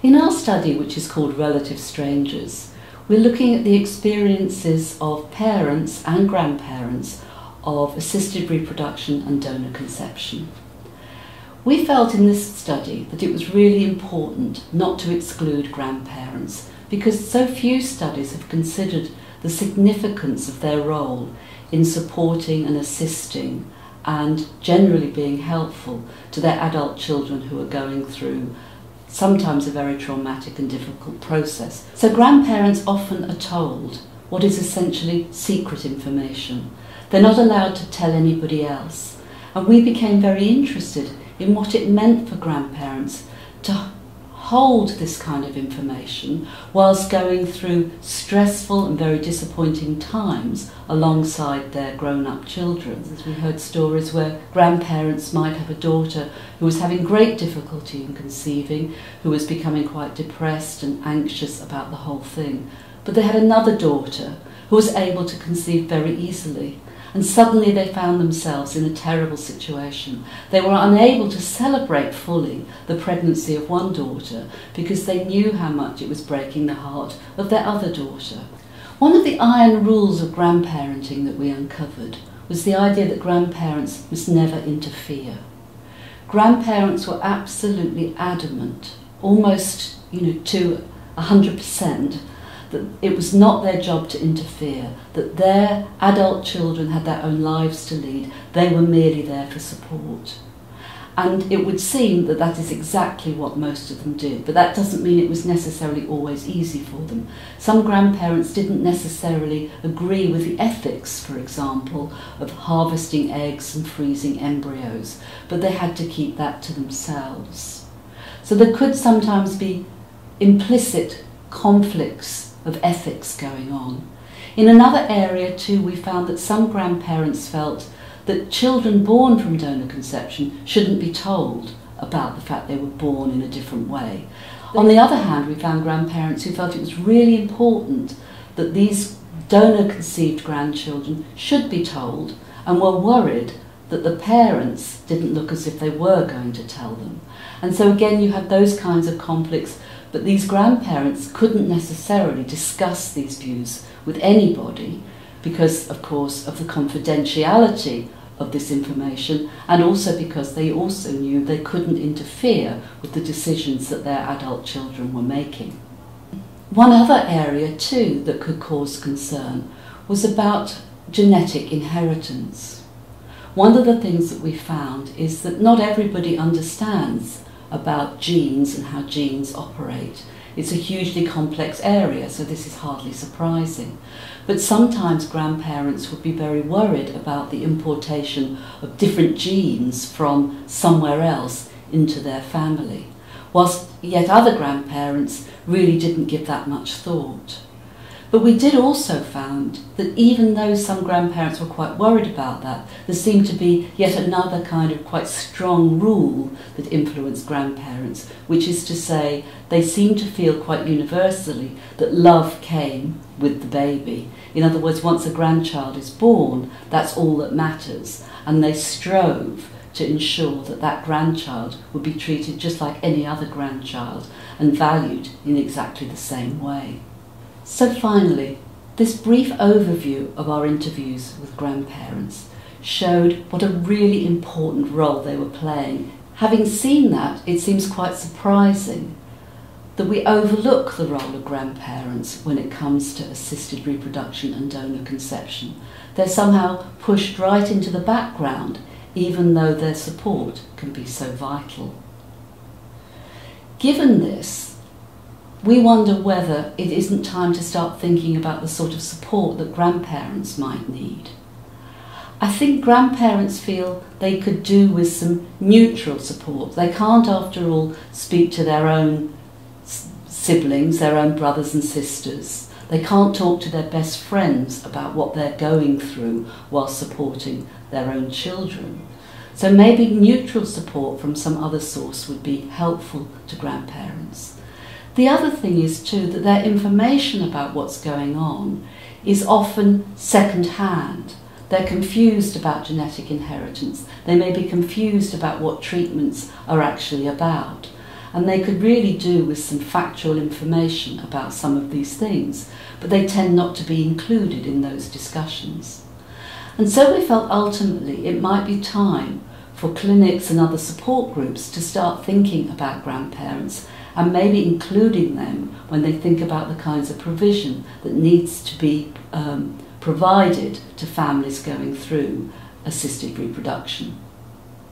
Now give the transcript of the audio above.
In our study, which is called Relative Strangers, we're looking at the experiences of parents and grandparents of assisted reproduction and donor conception. We felt in this study that it was really important not to exclude grandparents because so few studies have considered the significance of their role in supporting and assisting and generally being helpful to their adult children who are going through sometimes a very traumatic and difficult process. So grandparents often are told what is essentially secret information. They're not allowed to tell anybody else. And we became very interested in what it meant for grandparents to hold this kind of information whilst going through stressful and very disappointing times alongside their grown-up children. As we heard stories where grandparents might have a daughter who was having great difficulty in conceiving, who was becoming quite depressed and anxious about the whole thing. But they had another daughter who was able to conceive very easily. And suddenly they found themselves in a terrible situation. They were unable to celebrate fully the pregnancy of one daughter because they knew how much it was breaking the heart of their other daughter. One of the iron rules of grandparenting that we uncovered was the idea that grandparents must never interfere. Grandparents were absolutely adamant, almost to 100%, that it was not their job to interfere, that their adult children had their own lives to lead, they were merely there for support. And it would seem that that is exactly what most of them did, but that doesn't mean it was necessarily always easy for them. Some grandparents didn't necessarily agree with the ethics, for example, of harvesting eggs and freezing embryos, but they had to keep that to themselves. So there could sometimes be implicit conflicts of ethics going on. In another area too, we found that some grandparents felt that children born from donor conception shouldn't be told about the fact they were born in a different way. On the other hand, we found grandparents who felt it was really important that these donor conceived grandchildren should be told and were worried that the parents didn't look as if they were going to tell them. And so again, you have those kinds of conflicts. But these grandparents couldn't necessarily discuss these views with anybody because, of course, of the confidentiality of this information and also because they also knew they couldn't interfere with the decisions that their adult children were making. One other area, too, that could cause concern was about genetic inheritance. One of the things that we found is that not everybody understands about genes and how genes operate. It's a hugely complex area, so this is hardly surprising. But sometimes grandparents would be very worried about the importation of different genes from somewhere else into their family, whilst yet other grandparents really didn't give that much thought. But we did also find that even though some grandparents were quite worried about that, there seemed to be yet another kind of quite strong rule that influenced grandparents, which is to say they seemed to feel quite universally that love came with the baby. In other words, once a grandchild is born, that's all that matters, and they strove to ensure that that grandchild would be treated just like any other grandchild and valued in exactly the same way. So finally, this brief overview of our interviews with grandparents showed what a really important role they were playing. Having seen that, it seems quite surprising that we overlook the role of grandparents when it comes to assisted reproduction and donor conception. They're somehow pushed right into the background, even though their support can be so vital. Given this, we wonder whether it isn't time to start thinking about the sort of support that grandparents might need. I think grandparents feel they could do with some neutral support. They can't, after all, speak to their own siblings, their own brothers and sisters. They can't talk to their best friends about what they're going through while supporting their own children. So maybe neutral support from some other source would be helpful to grandparents. The other thing is too that their information about what's going on is often second-hand. They're confused about genetic inheritance. They may be confused about what treatments are actually about. and they could really do with some factual information about some of these things, but they tend not to be included in those discussions. And so we felt ultimately it might be time for clinics and other support groups to start thinking about grandparents and maybe including them when they think about the kinds of provision that needs to be provided to families going through assisted reproduction.